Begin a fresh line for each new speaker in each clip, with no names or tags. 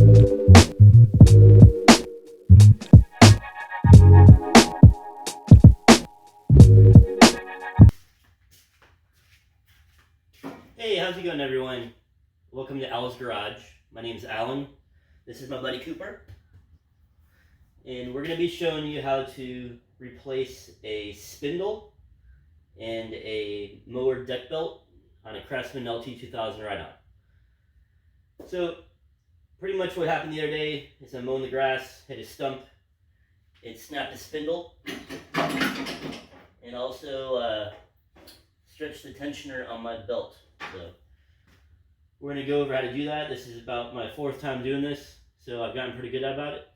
Hey, how's it going, everyone? Welcome to Al's Garage. My name's Alan. This is my buddy Cooper. And we're going to be showing you how to replace a spindle and a mower deck belt on a Craftsman LT2000 ride-on. So, pretty much what happened the other day is I'm mowing the grass, hit a stump, it snapped the spindle, and also stretched the tensioner on my belt. So we're going to go over how to do that. This is about my 4th time doing this, so I've gotten pretty good about it.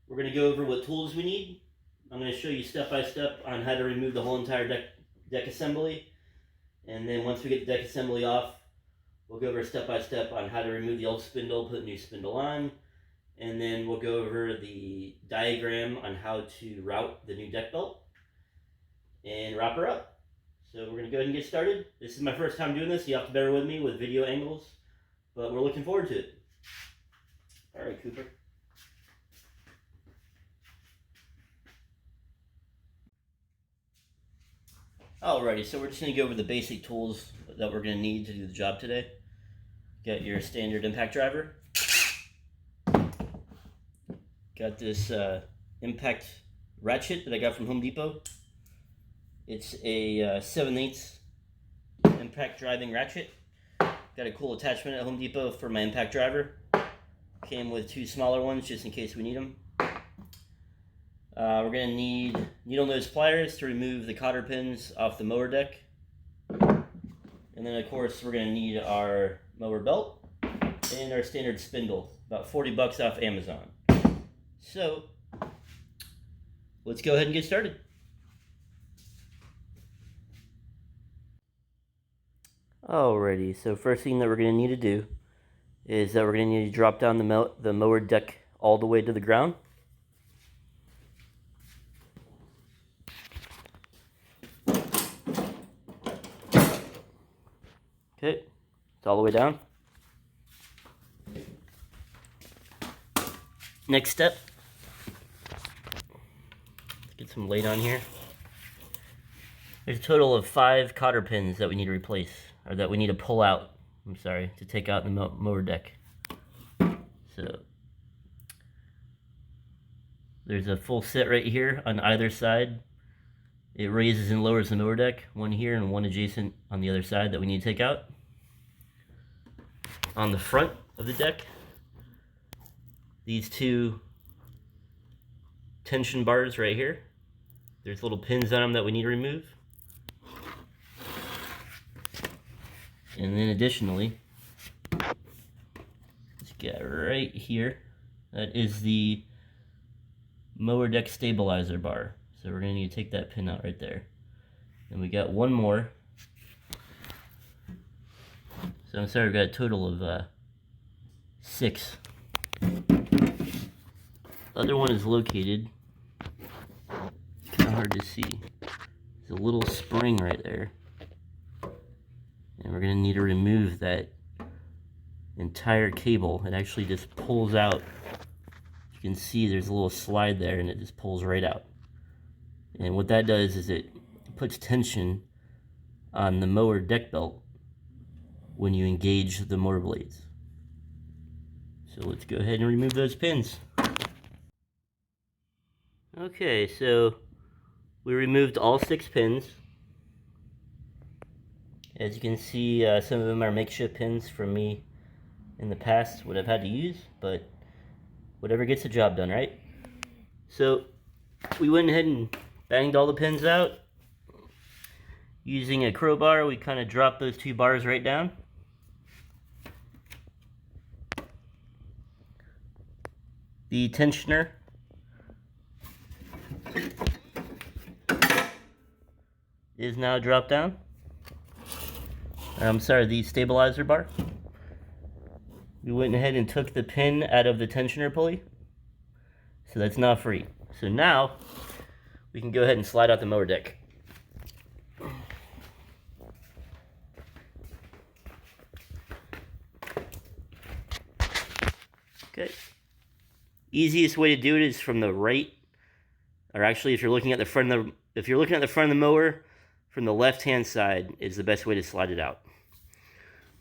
We're going to go over what tools we need. I'm going to show you step by step on how to remove the whole entire deck assembly. And then once we get the deck assembly off, we'll go over step by step on how to remove the old spindle, put a new spindle on. And then we'll go over the diagram on how to route the new deck belt and wrap her up. So we're going to go ahead and get started. This is my first time doing this. You have to bear with me with video angles, but we're looking forward to it. All right, Cooper. Alrighty, so we're just going to go over the basic tools that we're going to need to do the job today. Got your standard impact driver. Got this impact ratchet that I got from Home Depot. It's a 7/8 impact driving ratchet. Got a cool attachment at Home Depot for my impact driver. Came with 2 smaller ones just in case we need them. We're going to need needle nose pliers to remove the cotter pins off the mower deck. And then of course we're going to need our mower belt and our standard spindle, about 40 bucks off Amazon. So let's go ahead and get started. Alrighty, so first thing that we're going to need to do is that we're going to need to drop down the mower deck all the way to the ground. Okay, it's all the way down. Next step, let's get some light on here. There's a total of 5 cotter pins that we need to replace, or that we need to pull out, I'm sorry, to take out the mower deck. So, there's a full set right here on either side. It raises and lowers the mower deck, one here and one adjacent on the other side that we need to take out. On the front of the deck, these 2 tension bars right here, there's little pins on them that we need to remove. And then additionally, let's get right here, that is the mower deck stabilizer bar. So we're going to need to take that pin out right there. And we got one more. So I'm sorry, we've got a total of 6. The other one is located, it's kind of hard to see. There's a little spring right there. And we're going to need to remove that entire cable. It actually just pulls out. You can see there's a little slide there and it just pulls right out. And what that does is it puts tension on the mower deck belt when you engage the motor blades. So let's go ahead and remove those pins. Okay, so we removed all 6 pins. As you can see, some of them are makeshift pins from me in the past, what I've had to use, but whatever gets the job done, right? So we went ahead and banged all the pins out. Using a crowbar, we kind of dropped those 2 bars right down. The tensioner is now dropped down. I'm sorry, the stabilizer bar. We went ahead and took the pin out of the tensioner pulley, so that's now free. So now we can go ahead and slide out the mower deck. Okay. Easiest way to do it is from the right, or actually if you're looking at the front of the mower, from the left-hand side is the best way to slide it out.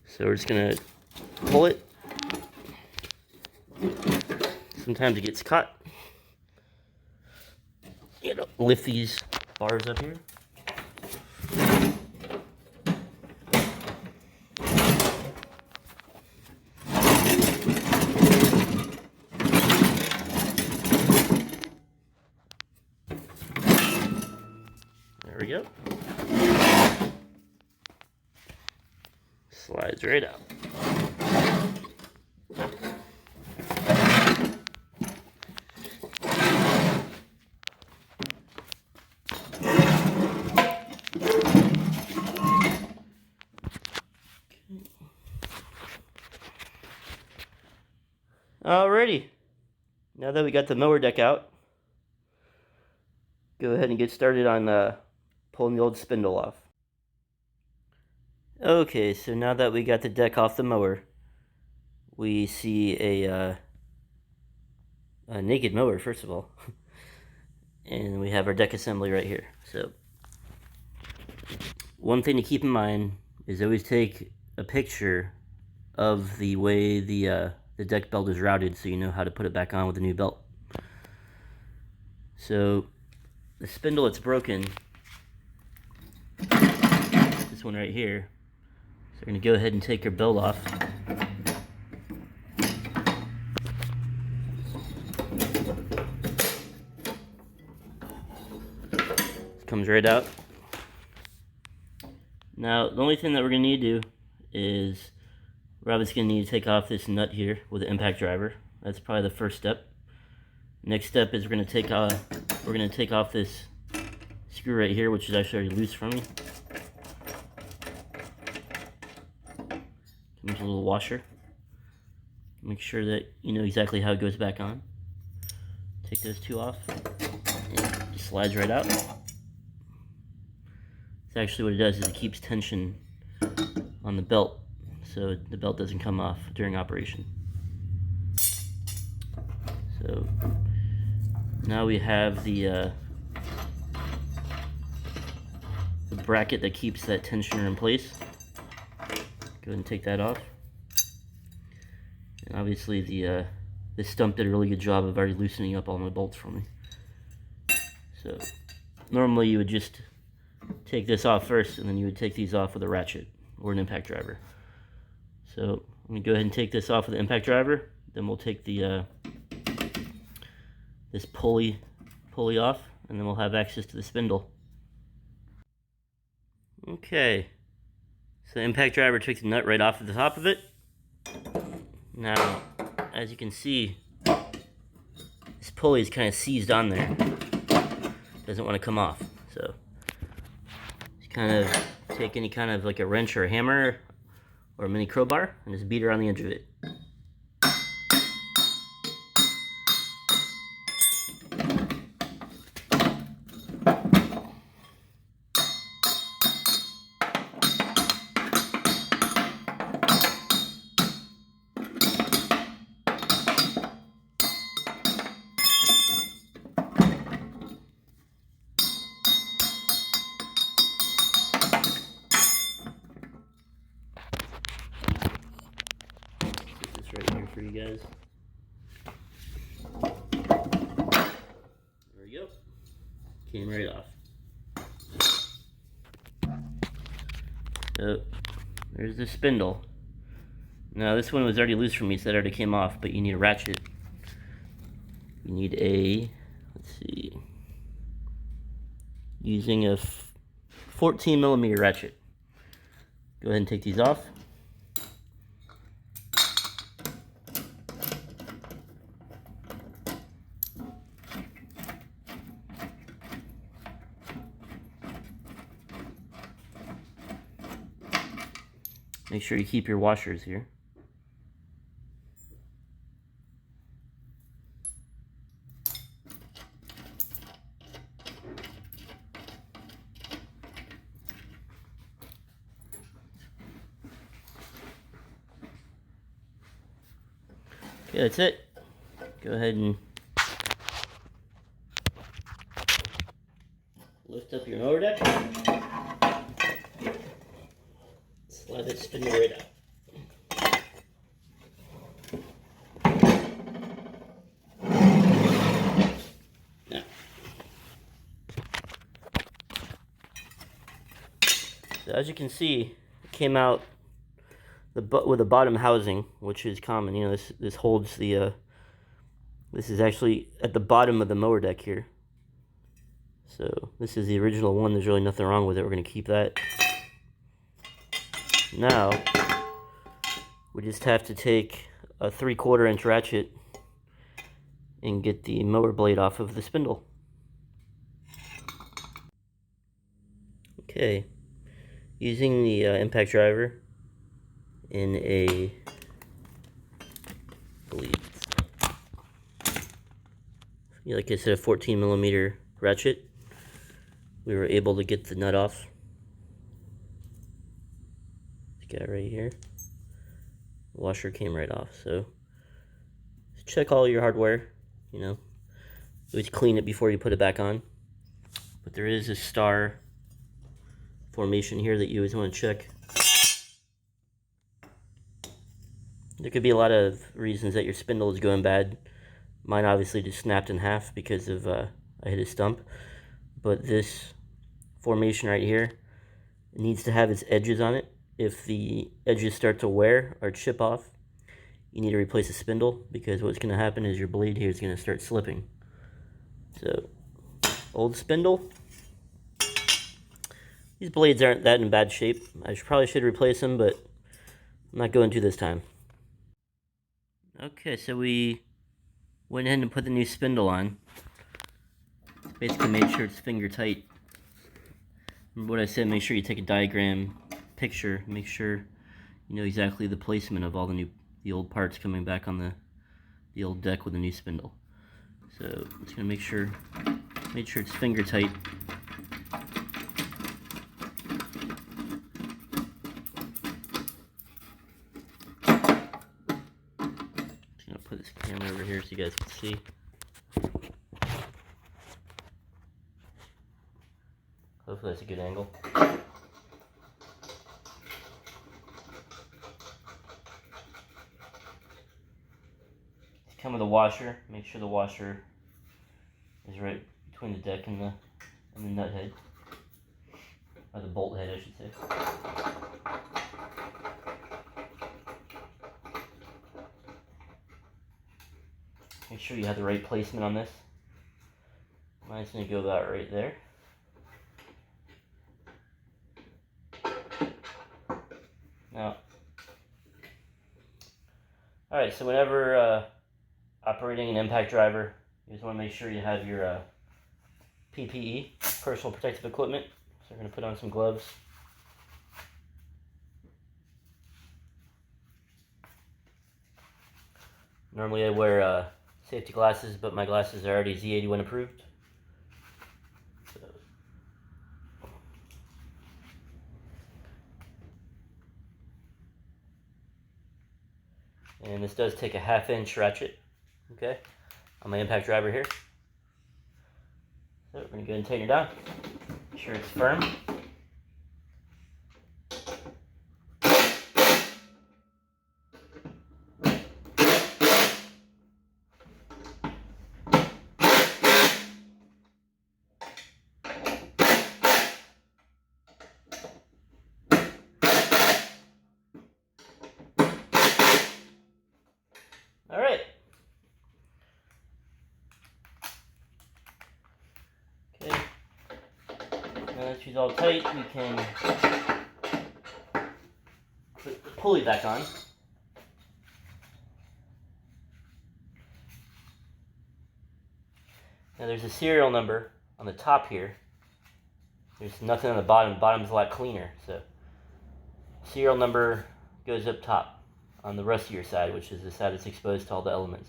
So we're just gonna pull it. Sometimes it gets caught. You know, lift these bars up here. There we go. Slides right out. Alrighty. Now that we got the mower deck out, go ahead and get started on pulling the old spindle off. Okay, so now that we got the deck off the mower, we see a naked mower, first of all. And we have our deck assembly right here. So, one thing to keep in mind is always take a picture of the way the deck belt is routed so you know how to put it back on with the new belt. So, the spindle that's broken, this one right here, so we're going to go ahead and take our belt off. It comes right out. Now, the only thing that we're going to need to do is we're obviously going to need to take off this nut here with the impact driver. That's probably the first step. Next step is we're going to take off this screw right here, which is actually already loose from me. Comes a little washer. Make sure that you know exactly how it goes back on. Take those two off. And it just slides right out. It's actually what it does is it keeps tension on the belt, so the belt doesn't come off during operation. So now we have the bracket that keeps that tensioner in place. Go ahead and take that off. And obviously this stump did a really good job of already loosening up all my bolts for me. So normally you would just take this off first, and then you would take these off with a ratchet or an impact driver. So I'm going to go ahead and take this off with the impact driver. Then we'll take the this pulley off, and then we'll have access to the spindle. Okay, so the impact driver took the nut right off of the top of it. Now, as you can see, this pulley is kind of seized on there. Doesn't want to come off. So, just kind of take any kind of like a wrench or a hammer or a mini crowbar and just beat around the edge of it. Right here for you guys. There we go. Came right off. So there's the spindle. Now this one was already loose for me, so that already came off, but you need a ratchet. You need a, let's see, using a 14mm ratchet. Go ahead and take these off. Make sure you keep your washers here. Okay, that's it. Go ahead and lift up your mower deck. Slide that spindle right out. Now, so as you can see, it came out with the bottom housing, which is common. You know, this holds the. This is actually at the bottom of the mower deck here. So this is the original one. There's really nothing wrong with it. We're going to keep that. Now we just have to take a 3/4 inch ratchet and get the mower blade off of the spindle. Okay, using the impact driver in a, like I said, a 14mm ratchet, we were able to get the nut off. This guy right here, the washer came right off. So check all your hardware, you know, always clean it before you put it back on. But there is a star formation here that you always want to check. There could be a lot of reasons that your spindle is going bad. Mine obviously just snapped in half because of I hit a stump. But this formation right here needs to have its edges on it. If the edges start to wear or chip off, you need to replace the spindle, because what's going to happen is your blade here is going to start slipping. So, old spindle. These blades aren't that in bad shape. I probably should replace them, but I'm not going to this time. Okay, so we went ahead and put the new spindle on. Basically made sure it's finger tight. Remember what I said, make sure you take a diagram picture, make sure you know exactly the placement of all the old parts coming back on the old deck with the new spindle. So I'm just gonna make sure it's finger tight. Just gonna put this camera over here so you guys can see. Hopefully that's a good angle. Come with a washer. Make sure the washer is right between the deck and the nut head, or the bolt head, I should say. Make sure you have the right placement on this. Mine's going to go about right there. Now, alright, so whenever operating an impact driver, you just want to make sure you have your PPE, personal protective equipment. So we're going to put on some gloves. Normally I wear safety glasses, but my glasses are already Z81 approved. So. And this does take a 1/2 inch ratchet, okay, on my impact driver here. So we're going to go ahead and tighten it down. Make sure it's firm. All right. Okay. Now that she's all tight, we can put the pulley back on. Now there's a serial number on the top here. There's nothing on the bottom. The bottom's a lot cleaner. So serial number goes up top on the rustier side, which is the side that's exposed to all the elements.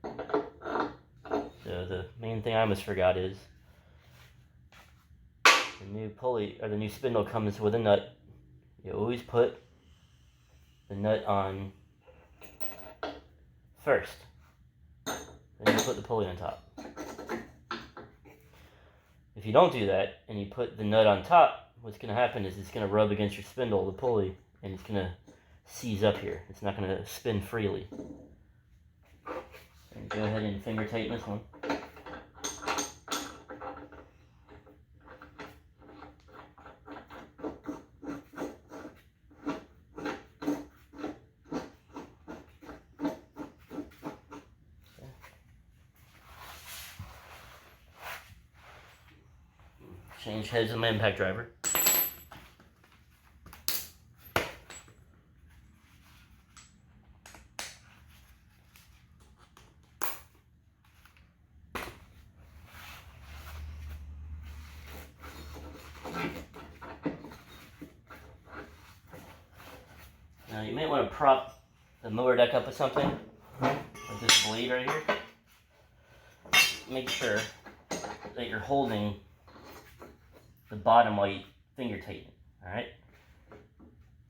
So the main thing I almost forgot is the new pulley, or the new spindle, comes with a nut. You always put the nut on first. Then you put the pulley on top. If you don't do that and you put the nut on top, what's going to happen is it's going to rub against your spindle, the pulley, and it's going to seize up here. It's not going to spin freely. And go ahead and finger tighten this one. Change heads of my impact driver. Now you may want to prop the mower deck up with something, like this blade right here. Make sure that you're holding the bottom while you finger tighten it, alright?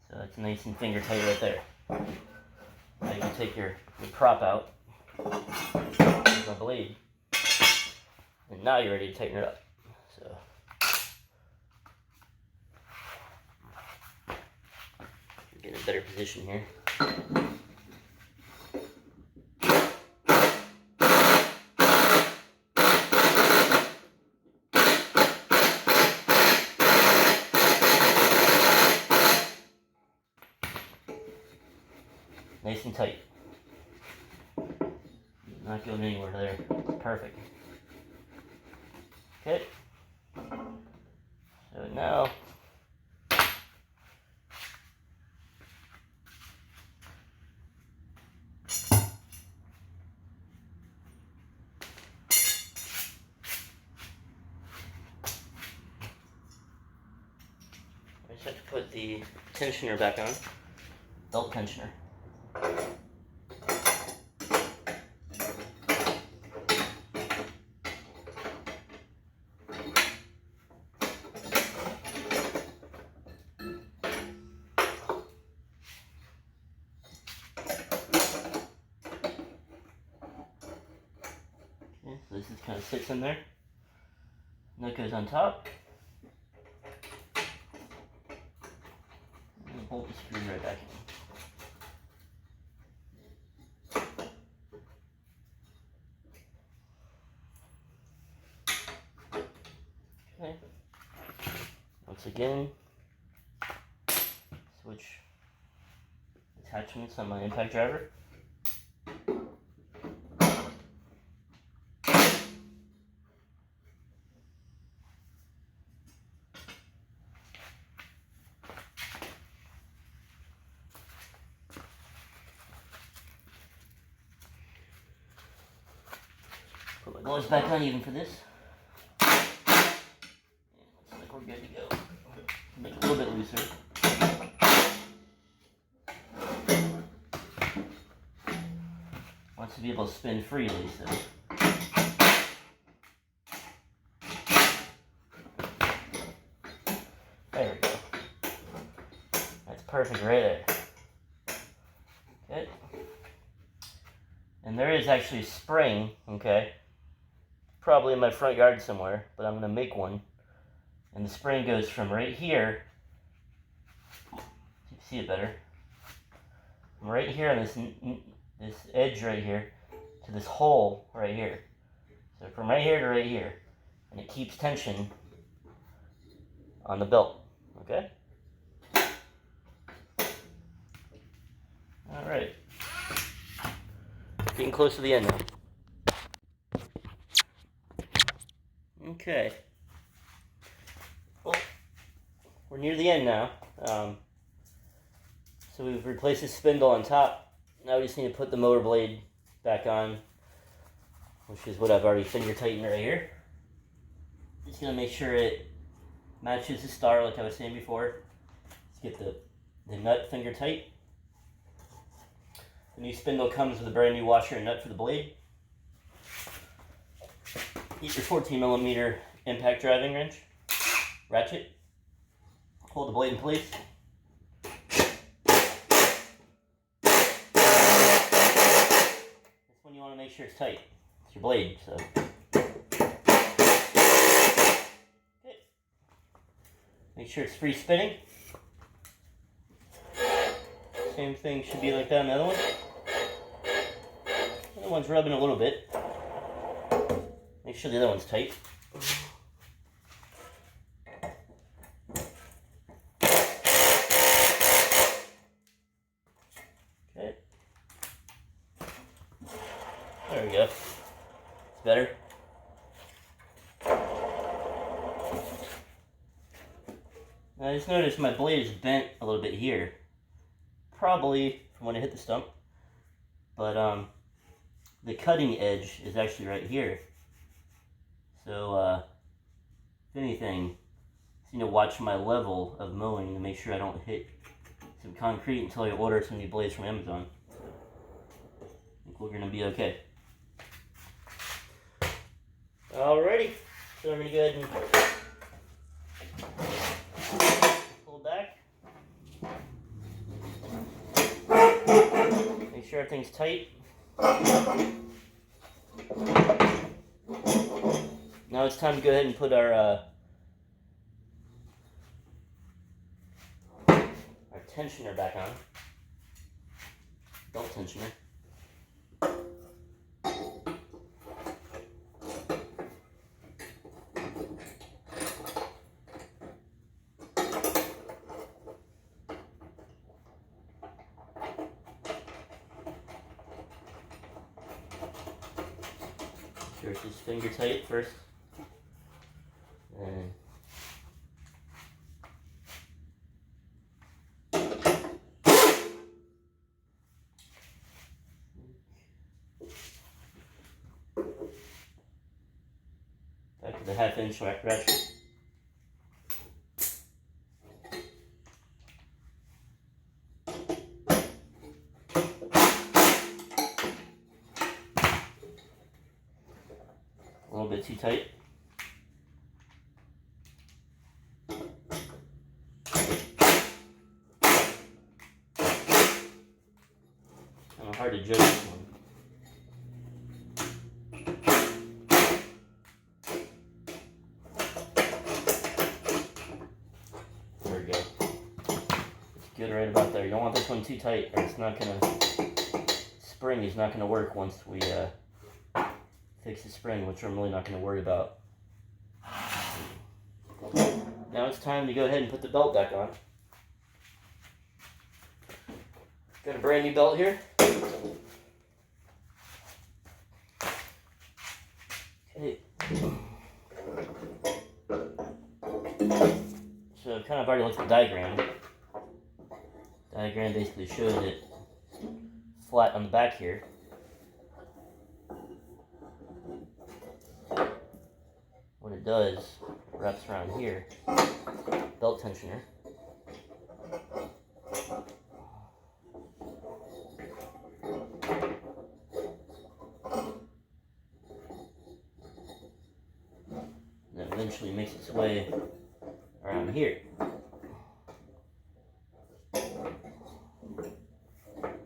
So it's nice and finger tight right there. Now you can take your prop out with my blade, and now you're ready to tighten it up. So get in a better position here. Nice and tight. Not going anywhere there. Perfect. Okay. So now I just have to put the tensioner back on. Belt tensioner. So this is kind of sits in there. And that goes on top. And bolt the screw right back in. Okay. Once again, switch attachments on my impact driver. Put my gloves back on even for this. And looks like we're good to go. Make it a little bit looser. Wants to be able to spin freely, so. There we go. That's perfect right there. Okay. And there is actually a spring, okay, probably in my front yard somewhere, but I'm going to make one. And the spring goes from right here, you can see it better, from right here on this edge right here to this hole right here. So from right here to right here, and it keeps tension on the belt, okay? All right. Getting close to the end now. Okay. Well, we're near the end now. So we've replaced the spindle on top. Now we just need to put the motor blade back on, which is what I've already finger tightened right here. Just gonna make sure it matches the star like I was saying before. Let's get the nut finger tight. The new spindle comes with a brand new washer and nut for the blade. Get your 14mm impact driving wrench, ratchet. Hold the blade in place. sure it's tight. It's your blade, so. Okay. Make sure it's free spinning. Same thing should be like that on the other one. The other one's rubbing a little bit. Make sure the other one's tight. Okay. There we go. It's better. I just noticed my blade is bent a little bit here. Probably from when I hit the stump. But the cutting edge is actually right here. So if anything, I need to watch my level of mowing to make sure I don't hit some concrete until I order some new blades from Amazon. I think we're gonna be okay. Alrighty, so I'm gonna go ahead and pull back. Make sure everything's tight. Now it's time to go ahead and put our tensioner back on. Belt tensioner. Sure it's just finger tight first. And back to the 1/2 inch ratchet. A little bit too tight. Kind of hard to judge this one. There we go. It's good right about there. You don't want this one too tight, or it's not gonna. Spring is not gonna work once we fix the spring, which I'm really not gonna worry about. Now it's time to go ahead and put the belt back on. Got a brand new belt here. Okay. So I've kind of already looked at the diagram. Diagram basically shows it flat on the back here. What it does, it wraps around here. Belt tensioner. And then eventually makes its way around here. Like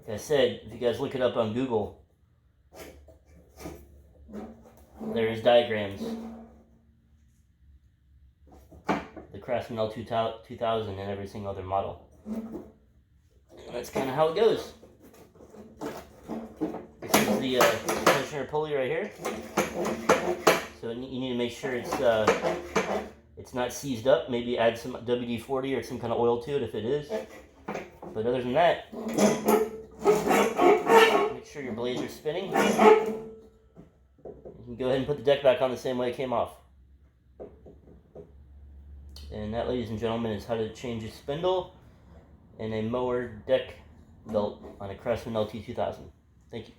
I said, if you guys look it up on Google, there's diagrams. The Craftsman LT2000 and every single other model. And that's kind of how it goes. This is the tensioner pulley right here. So you need to make sure it's not seized up. Maybe add some WD-40 or some kind of oil to it if it is. But other than that, make sure your blades are spinning. You can go ahead and put the deck back on the same way it came off. And that, ladies and gentlemen, is how to change a spindle and a mower deck belt on a Craftsman LT2000. Thank you.